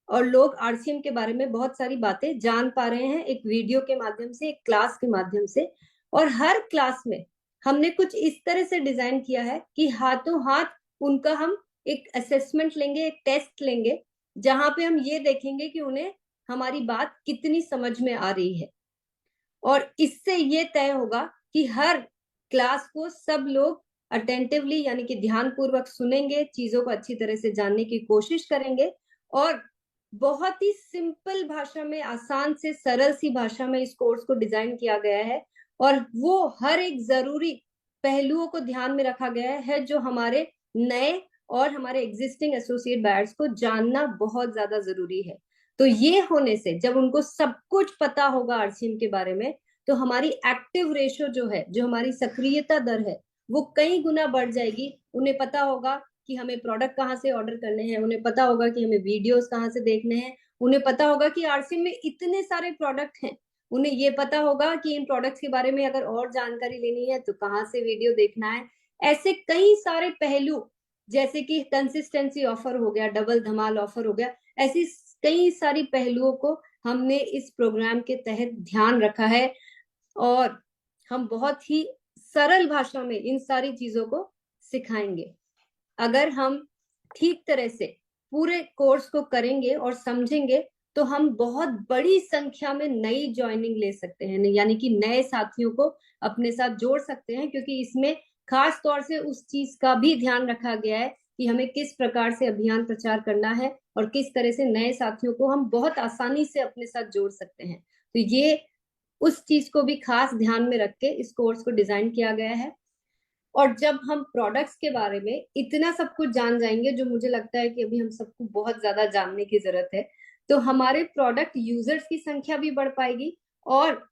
और लोग आरसीएम के बारे में बहुत सारी बातें जान पा रहे हैं, एक वीडियो के माध्यम से, एक क्लास के माध्यम से। और हर क्लास में हमने कुछ इस तरह से डिजाइन किया है कि हाथों हाथ उनका हम एक असेसमेंट लेंगे, एक टेस्ट लेंगे, जहां पे हम ये देखेंगे कि उन्हें हमारी बात कितनी समझ में आ रही है। और इससे ये तय होगा कि हर क्लास को सब लोग अटेंटिवली, यानी कि ध्यानपूर्वक सुनेंगे, चीजों को अच्छी तरह से जानने की कोशिश करेंगे, और बहुत ही सिंपल भाषा में, आसान से सरल सी भाषा में इस कोर्स को डिजाइन किया गया है। और वो हर एक जरूरी पहलुओं को ध्यान में रखा गया है जो हमारे नए और हमारे एग्जिस्टिंग एसोसिएट बायर्स को जानना बहुत ज्यादा जरूरी है। तो ये होने से जब उनको सब कुछ पता होगा आरसीएम के बारे में, तो हमारी एक्टिव रेशो जो है, जो हमारी सक्रियता दर है, वो कई गुना बढ़ जाएगी। उन्हें पता होगा कि हमें प्रोडक्ट कहाँ से ऑर्डर करने हैं, उन्हें पता होगा कि हमें वीडियोस कहाँ से देखने हैं, उन्हें पता होगा कि आरसीएम में इतने सारे प्रोडक्ट हैं, उन्हें ये पता होगा कि इन प्रोडक्ट्स के बारे में अगर और जानकारी लेनी है तो कहाँ से वीडियो देखना है। ऐसे कई सारे पहलू, जैसे कि कंसिस्टेंसी ऑफर हो गया, डबल धमाल ऑफर हो गया, ऐसी कई सारी पहलुओं को हमने इस प्रोग्राम के तहत ध्यान रखा है और हम बहुत ही सरल भाषा में इन सारी चीजों को सिखाएंगे। अगर हम ठीक तरह से पूरे कोर्स को करेंगे और समझेंगे तो हम बहुत बड़ी संख्या में नई ज्वाइनिंग ले सकते हैं, यानी कि नए साथियों को अपने साथ जोड़ सकते हैं, क्योंकि इसमें खास तौर से उस चीज का भी ध्यान रखा गया है कि हमें किस प्रकार से अभियान प्रचार करना है और किस तरह से नए साथियों को हम बहुत आसानी से अपने साथ जोड़ सकते हैं। तो ये उस चीज को भी खास ध्यान में रख के इस कोर्स को डिजाइन किया गया है। और जब हम प्रोडक्ट्स के बारे में इतना सब कुछ जान जाएंगे, जो मुझे लगता है कि अभी हम सबको बहुत ज्यादा जानने की जरूरत है, तो हमारे प्रोडक्ट यूजर्स की संख्या भी बढ़ पाएगी और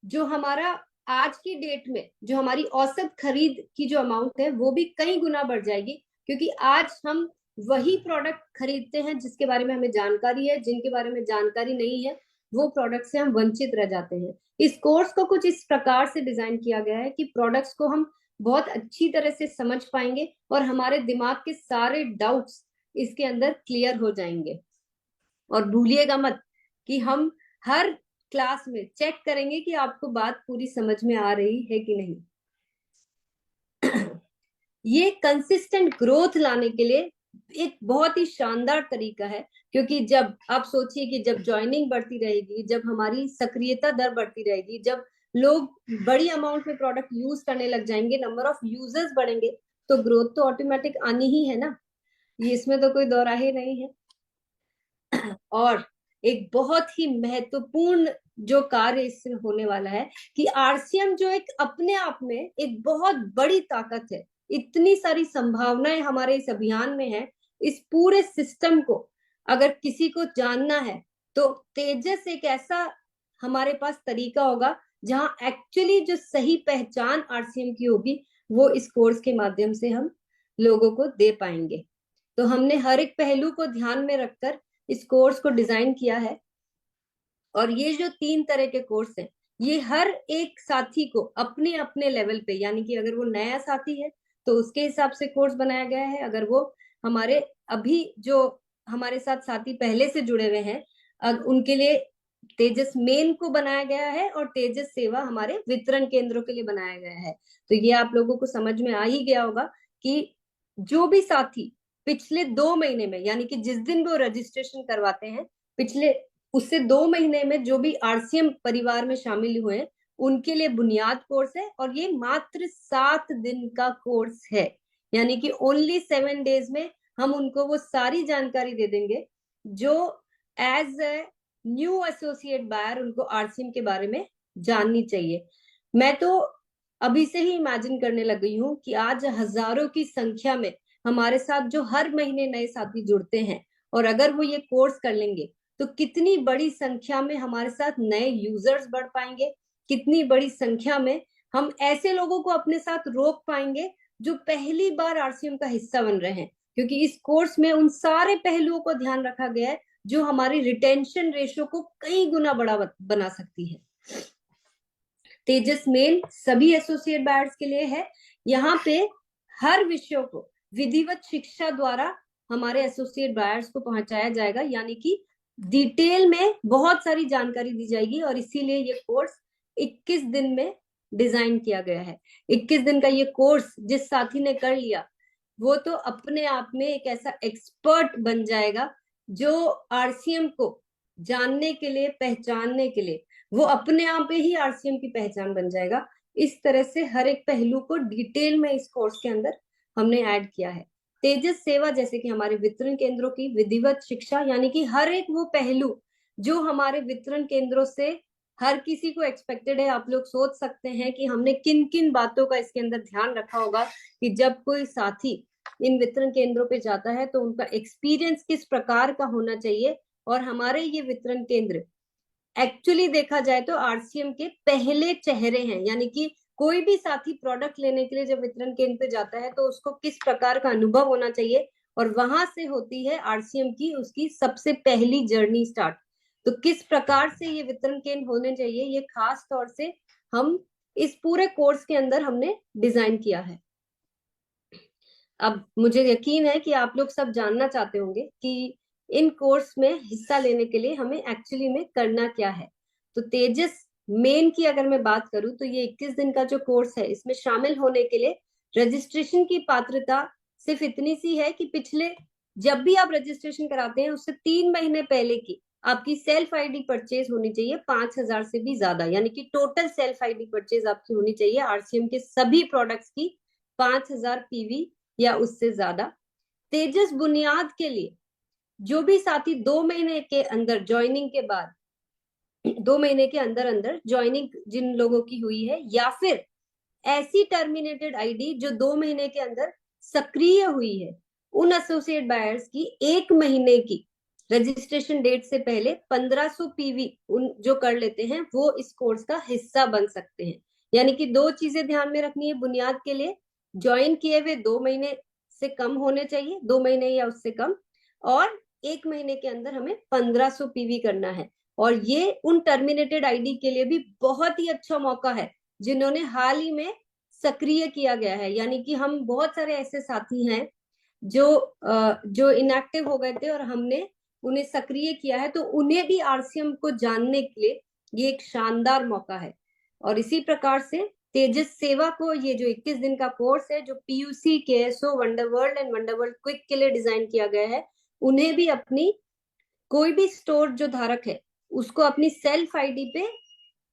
जो हमारा आज की डेट में जो हमारी औसत खरीद की जो अमाउंट है वो भी कई गुना बढ़ जाएगी, क्योंकि आज हम वही प्रोडक्ट खरीदते हैं जिसके बारे में हमें जानकारी है, जिनके बारे में जानकारी नहीं है वो प्रोडक्ट से हम वंचित रह जाते हैं। इस कोर्स को कुछ इस प्रकार से डिजाइन किया गया है कि प्रोडक्ट्स को हम बहुत अच्छी तरह से समझ पाएंगे और हमारे दिमाग के सारे डाउट्स इसके अंदर क्लियर हो जाएंगे। और भूलिएगा मत कि हम हर क्लास में चेक करेंगे कि आपको बात पूरी समझ में आ रही है कि नहीं। ये कंसिस्टेंट ग्रोथ लाने के लिए एक बहुत ही शानदार तरीका है, क्योंकि जब आप सोचिए कि जब ज्वाइनिंग बढ़ती रहेगी, जब हमारी सक्रियता दर बढ़ती रहेगी, जब लोग बड़ी अमाउंट में प्रोडक्ट यूज करने लग जाएंगे, नंबर ऑफ यूजर्स बढ़ेंगे, तो ग्रोथ तो ऑटोमेटिक आनी ही है ना, ये इसमें तो कोई दो राय नहीं है। और एक बहुत ही महत्वपूर्ण जो कार्य इससे होने वाला है कि आरसीएम जो एक अपने आप में एक बहुत बड़ी ताकत है, इतनी सारी संभावनाएं हमारे इस अभियान में है, इस पूरे सिस्टम को अगर किसी को जानना है तो तेजस एक ऐसा हमारे पास तरीका होगा जहां एक्चुअली जो सही पहचान आरसीएम की होगी वो इस कोर्स के माध्यम से हम लोगों को दे पाएंगे। तो हमने हर एक पहलू को ध्यान में रखकर इस कोर्स को डिजाइन किया है। और ये जो 3 तरह के कोर्स हैं, ये हर एक साथी को अपने अपने लेवल पे, यानी कि अगर वो नया साथी है तो उसके हिसाब से कोर्स बनाया गया है, अगर वो हमारे अभी जो हमारे साथ साथी पहले से जुड़े हुए हैं उनके लिए तेजस मेन को बनाया गया है और तेजस सेवा हमारे वितरण केंद्रों के लिए बनाया गया है। तो ये आप लोगों को समझ में आ ही गया होगा कि जो भी साथी पिछले 2 महीने में, यानी कि जिस दिन वो रजिस्ट्रेशन करवाते हैं, पिछले उससे 2 महीने में जो भी आरसीएम परिवार में शामिल हुए हैं उनके लिए बुनियाद कोर्स है और ये मात्र 7 दिन का कोर्स है, यानी कि ओनली 7 डेज में हम उनको वो सारी जानकारी दे देंगे जो as a new associate buyer उनको आरसीएम के बारे में जाननी चाहिए। मैं तो अभी से ही इमेजिन करने लग गई हूँ कि आज हजारों की संख्या में हमारे साथ जो हर महीने नए साथी जुड़ते हैं और अगर वो ये कोर्स कर लेंगे तो कितनी बड़ी संख्या में हमारे साथ नए यूजर्स बढ़ पाएंगे, कितनी बड़ी संख्या में हम ऐसे लोगों को अपने साथ रोक पाएंगे जो पहली बार आरसीएम का हिस्सा बन रहे हैं, क्योंकि इस कोर्स में उन सारे पहलुओं को ध्यान रखा गया है जो हमारी रिटेंशन रेशो को कई गुना बड़ा बना सकती है। तेजस मेल सभी एसोसिएट बायर्स के लिए है। यहाँ पे हर विषयों को विधिवत शिक्षा द्वारा हमारे एसोसिएट बायर्स को पहुंचाया जाएगा, यानी कि डिटेल में बहुत सारी जानकारी दी जाएगी और इसीलिए ये कोर्स 21 दिन में डिजाइन किया गया है। 21 दिन का ये कोर्स जिस साथी ने कर लिया वो तो अपने आप में एक ऐसा एक्सपर्ट बन जाएगा जो आरसीएम को जानने के लिए, पहचानने के लिए वो अपने आप में ही आरसीएम की पहचान बन जाएगा। इस तरह से हर एक पहलू को डिटेल में इस कोर्स के अंदर हमने ऐड किया है। तेजस सेवा जैसे कि हमारे वितरण केंद्रों की विधिवत शिक्षा, यानी कि हर एक वो पहलू जो हमारे वितरण केंद्रों से हर किसी को एक्सपेक्टेड है। आप लोग सोच सकते हैं कि हमने किन किन बातों का इसके अंदर ध्यान रखा होगा कि जब कोई साथी इन वितरण केंद्रों पे जाता है तो उनका एक्सपीरियंस किस प्रकार का होना चाहिए। और हमारे ये वितरण केंद्र एक्चुअली देखा जाए तो आरसीएम के पहले चेहरे हैं, यानी कि कोई भी साथी प्रोडक्ट लेने के लिए जब वितरण केंद्र पे जाता है तो उसको किस प्रकार का अनुभव होना चाहिए, और वहां से होती है आरसीएम की उसकी सबसे पहली जर्नी स्टार्ट। तो किस प्रकार से ये वितरण केंद्र होने चाहिए, ये खास तौर से हम इस पूरे कोर्स के अंदर हमने डिजाइन किया है। अब मुझे यकीन है कि आप लोग सब जानना चाहते होंगे कि इन कोर्स में हिस्सा लेने के लिए हमें एक्चुअली में करना क्या है। तो तेजस मेन की अगर मैं बात करूं तो ये 21 दिन का जो कोर्स है, इसमें शामिल होने के लिए रजिस्ट्रेशन की पात्रता सिर्फ इतनी सी है कि पिछले जब भी आप रजिस्ट्रेशन कराते हैं उससे 3 महीने पहले की आपकी सेल्फ आईडी परचेज होनी चाहिए 5,000 से भी ज्यादा, यानी कि टोटल सेल्फ आईडी परचेज आपकी होनी चाहिए आरसीएम के सभी प्रोडक्ट्स की 5,000 पीवी या उससे ज्यादा। तेजस बुनियाद के लिए जो भी साथी 2 महीने के अंदर ज्वाइनिंग के बाद 2 महीने के अंदर अंदर ज्वाइनिंग जिन लोगों की हुई है, या फिर ऐसी टर्मिनेटेड आईडी जो 2 महीने के अंदर सक्रिय हुई है, उन एसोसिएट बायर्स की 1 महीने की रजिस्ट्रेशन डेट से पहले 1500 पीवी उन जो कर लेते हैं वो इस कोर्स का हिस्सा बन सकते हैं। यानी कि 2 चीजें ध्यान में रखनी है बुनियाद के लिए, ज्वाइन किए हुए 2 महीने से कम होने चाहिए, 2 महीने या उससे कम, और 1 महीने के अंदर हमें 1500 पीवी करना है। और ये उन टर्मिनेटेड आईडी के लिए भी बहुत ही अच्छा मौका है जिन्होंने हाल ही में सक्रिय किया गया है। यानी कि हम बहुत सारे ऐसे साथी हैं जो इनएक्टिव हो गए थे और हमने उन्हें सक्रिय किया है, तो उन्हें भी आरसीएम को जानने के लिए ये एक शानदार मौका है। और इसी प्रकार से तेजस सेवा को ये जो 21 दिन का कोर्स है जो पीयूसी, केएसओ, वंडरवर्ल्ड एंड वंडरवर्ल्ड क्विक के लिए डिजाइन किया गया है, उन्हें भी अपनी कोई भी स्टोर जो धारक है उसको अपनी सेल्फ आईडी पे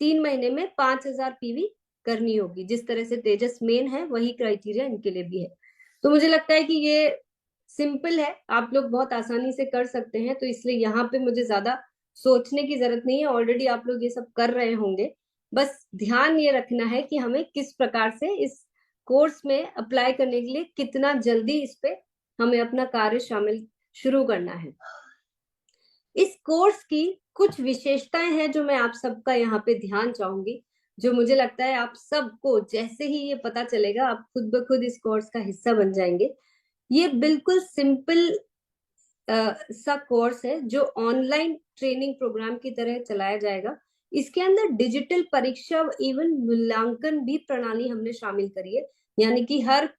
3 महीने में 5,000 पीवी करनी होगी। जिस तरह से तेजस मेन है वही क्राइटेरिया इनके लिए भी है। तो मुझे लगता है कि ये सिंपल है, आप लोग बहुत आसानी से कर सकते हैं, तो इसलिए यहाँ पे मुझे ज्यादा सोचने की जरूरत नहीं है, ऑलरेडी आप लोग ये सब कर रहे होंगे। बस ध्यान ये रखना है कि हमें किस प्रकार से इस कोर्स में अप्लाई करने के लिए कितना जल्दी इस पे हमें अपना कार्य शामिल शुरू करना है। इस कोर्स की कुछ विशेषताएं हैं जो मैं आप सबका यहाँ पे ध्यान चाहूंगी, जो मुझे लगता है आप सबको जैसे ही ये पता चलेगा आप खुद ब खुद इस कोर्स का हिस्सा बन जाएंगे। ये बिल्कुल सिंपल सा कोर्स है जो ऑनलाइन ट्रेनिंग प्रोग्राम की तरह चलाया जाएगा। इसके अंदर डिजिटल परीक्षा एवं मूल्यांकन भी प्रणाली हमने शामिल करी है, यानी कि हर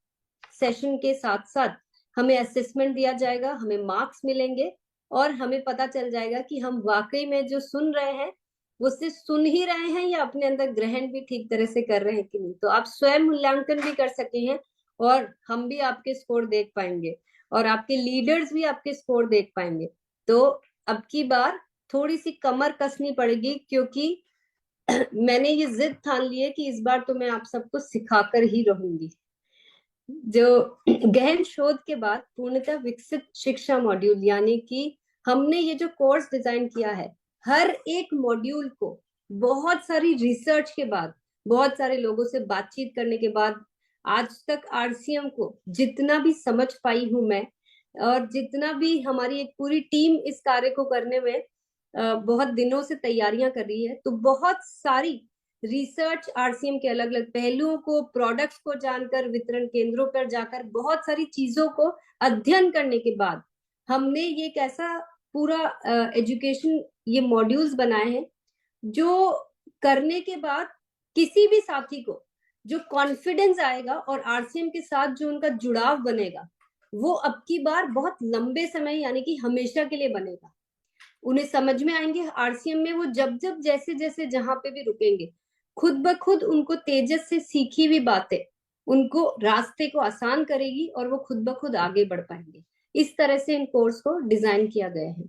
सेशन के साथ साथ हमें असेसमेंट दिया जाएगा, हमें मार्क्स मिलेंगे और हमें पता चल जाएगा कि हम वाकई में जो सुन रहे हैं वो सिर्फ सुन ही रहे हैं या अपने अंदर ग्रहण भी ठीक तरह से कर रहे हैं कि नहीं। तो आप स्वयं मूल्यांकन भी कर सके हैं और हम भी आपके स्कोर देख पाएंगे और आपके लीडर्स भी आपके स्कोर देख पाएंगे। तो अब की बार थोड़ी सी कमर कसनी पड़ेगी, क्योंकि मैंने ये जिद ठान ली है कि इस बार तो मैं आप सबको सिखाकर ही रहूंगी। जो गहन शोध के बाद पूर्णतः विकसित शिक्षा मॉड्यूल, यानी कि हमने ये जो कोर्स डिजाइन किया है, हर एक मॉड्यूल को बहुत सारी रिसर्च के बाद, बहुत सारे लोगों से बातचीत करने के बाद, आज तक आरसीएम को जितना भी समझ पाई हूं मैं, और जितना भी हमारी एक पूरी टीम इस कार्य को करने में बहुत दिनों से तैयारियां कर रही है, तो बहुत सारी रिसर्च आरसीएम के अलग अलग पहलुओं को, प्रोडक्ट्स को जानकर, वितरण केंद्रों पर जाकर बहुत सारी चीजों को अध्ययन करने के बाद हमने ये एक ऐसा पूरा एजुकेशन ये मॉड्यूल्स बनाए हैं जो करने के बाद किसी भी साथी को जो कॉन्फिडेंस आएगा और आरसीएम के साथ जो उनका जुड़ाव बनेगा वो अब की बार बहुत लंबे समय यानी कि हमेशा के लिए बनेगा। उन्हें समझ में आएंगे आरसीएम में वो जब जब जैसे जैसे जहां पे भी रुकेंगे, खुद ब खुद उनको तेजस से सीखी हुई बातें उनको रास्ते को आसान करेगी और वो खुद ब खुद आगे बढ़ पाएंगे। इस तरह से इन कोर्स को डिजाइन किया गया है।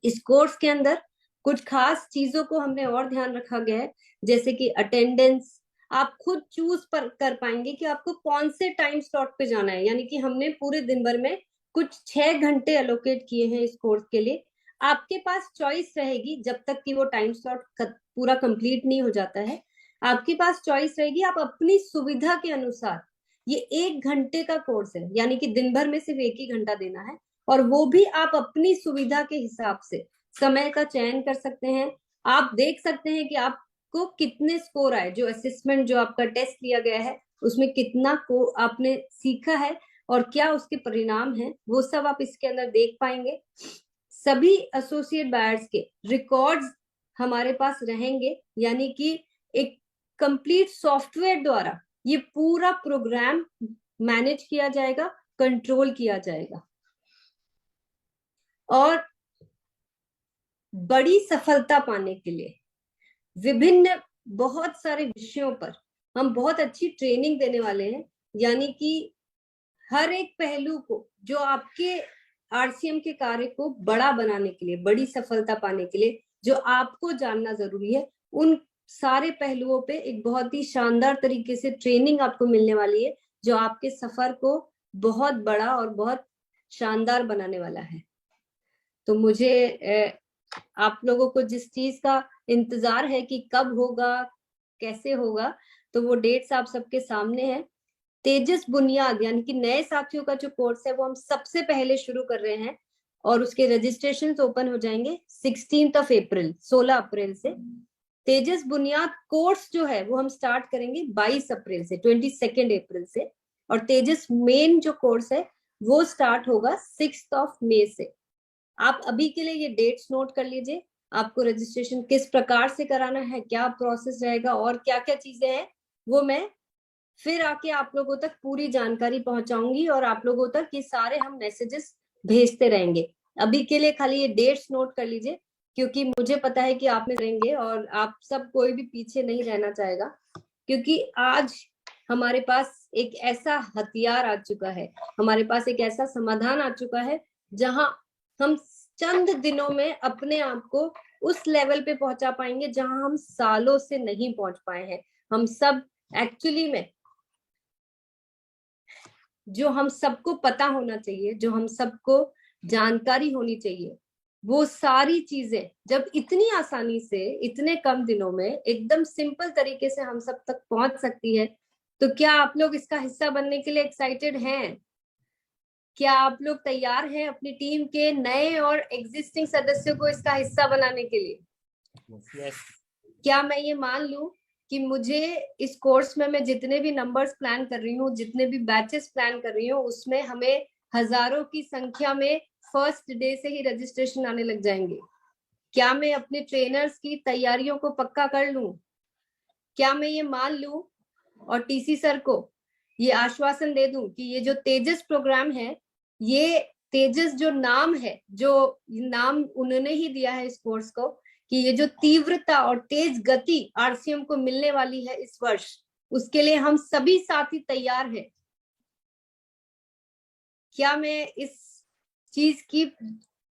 इस कोर्स के अंदर कुछ खास चीजों को हमने और ध्यान रखा गया है, जैसे कि अटेंडेंस आप खुद चूज कर पाएंगे कि आपको कौन से टाइम स्लॉट पे जाना है। यानी कि हमने पूरे दिन भर में कुछ 6 घंटे एलोकेट किए हैं इस कोर्स के लिए। आपके पास चॉइस रहेगी जब तक कि वो टाइम स्लॉट पूरा कंप्लीट नहीं हो जाता है, आपके पास चॉइस रहेगी। आप अपनी सुविधा के अनुसार, ये 1 घंटे का कोर्स है, यानी कि दिन भर में सिर्फ 1 ही घंटा देना है, और वो भी आप अपनी सुविधा के हिसाब से समय का चयन कर सकते हैं। आप देख सकते हैं कि आप आपको कितने स्कोर आए, जो असेसमेंट जो आपका टेस्ट लिया गया है उसमें कितना को आपने सीखा है और क्या उसके परिणाम हैं, वो सब आप इसके अंदर देख पाएंगे। सभी एसोसिएट बायर्स के रिकॉर्ड्स हमारे पास रहेंगे, यानी कि एक कंप्लीट सॉफ्टवेयर द्वारा ये पूरा प्रोग्राम मैनेज किया जाएगा, कंट्रोल किया जाएगा। और बड़ी सफलता पाने के लिए विभिन्न बहुत सारे विषयों पर हम बहुत अच्छी ट्रेनिंग देने वाले हैं, यानी कि हर एक पहलू को जो आपके आरसीएम के कार्य को बड़ा बनाने के लिए, बड़ी सफलता पाने के लिए जो आपको जानना जरूरी है, उन सारे पहलुओं पे एक बहुत ही शानदार तरीके से ट्रेनिंग आपको मिलने वाली है, जो आपके सफर को बहुत बड़ा और बहुत शानदार बनाने वाला है। तो मुझे आप लोगों को जिस चीज का इंतजार है कि कब होगा, कैसे होगा, तो वो डेट्स आप सबके सामने है। तेजस बुनियाद यानी कि नए साथियों का जो कोर्स है वो हम सबसे पहले शुरू कर रहे हैं और उसके रजिस्ट्रेशन ओपन हो जाएंगे 16 अप्रैल 16 अप्रैल से। तेजस बुनियाद कोर्स जो है वो हम स्टार्ट करेंगे 22 अप्रैल से 22 अप्रैल से, और तेजस मेन जो कोर्स है वो स्टार्ट होगा 6 मई से। आप अभी के लिए ये डेट्स नोट कर लीजिए, आपको रजिस्ट्रेशन किस प्रकार से कराना है, क्या प्रोसेस रहेगा और क्या क्या चीजें हैं, वो मैं फिर आके आप लोगों तक पूरी जानकारी पहुंचाऊंगी और आप लोगों तक ये सारे हम मैसेजेस भेजते रहेंगे। अभी के लिए खाली ये डेट्स नोट कर लीजिए, क्योंकि मुझे पता है कि आप में रहेंगे और आप सब कोई भी पीछे नहीं रहना चाहेगा, क्योंकि आज हमारे पास एक ऐसा हथियार आ चुका है, हमारे पास एक ऐसा समाधान आ चुका है जहां हम चंद दिनों में अपने आप को उस लेवल पे पहुंचा पाएंगे जहां हम सालों से नहीं पहुंच पाए हैं। हम सब एक्चुअली में जो हम सबको पता होना चाहिए, जो हम सबको जानकारी होनी चाहिए, वो सारी चीजें जब इतनी आसानी से इतने कम दिनों में एकदम सिंपल तरीके से हम सब तक पहुंच सकती है, तो क्या आप लोग इसका हिस्सा बनने के लिए एक्साइटेड हैं? क्या आप लोग तैयार हैं अपनी टीम के नए और एग्जिस्टिंग सदस्यों को इसका हिस्सा बनाने के लिए? Yes. क्या मैं ये मान लूं कि मुझे इस कोर्स में मैं जितने भी नंबर्स प्लान कर रही हूँ, जितने भी बैचेस प्लान कर रही हूँ, उसमें हमें हजारों की संख्या में फर्स्ट डे से ही रजिस्ट्रेशन आने लग जाएंगे? क्या मैं अपने ट्रेनर्स की तैयारियों को पक्का कर लूं? क्या मैं ये मान लूं और टीसी सर को ये आश्वासन दे दूं कि ये जो तेजस प्रोग्राम है, ये तेजस जो नाम है, जो नाम उन्होंने ही दिया है इस कोर्स को, कि ये जो तीव्रता और तेज गति आरसीएम को मिलने वाली है इस वर्ष, उसके लिए हम सभी साथी तैयार हैं? क्या मैं इस चीज की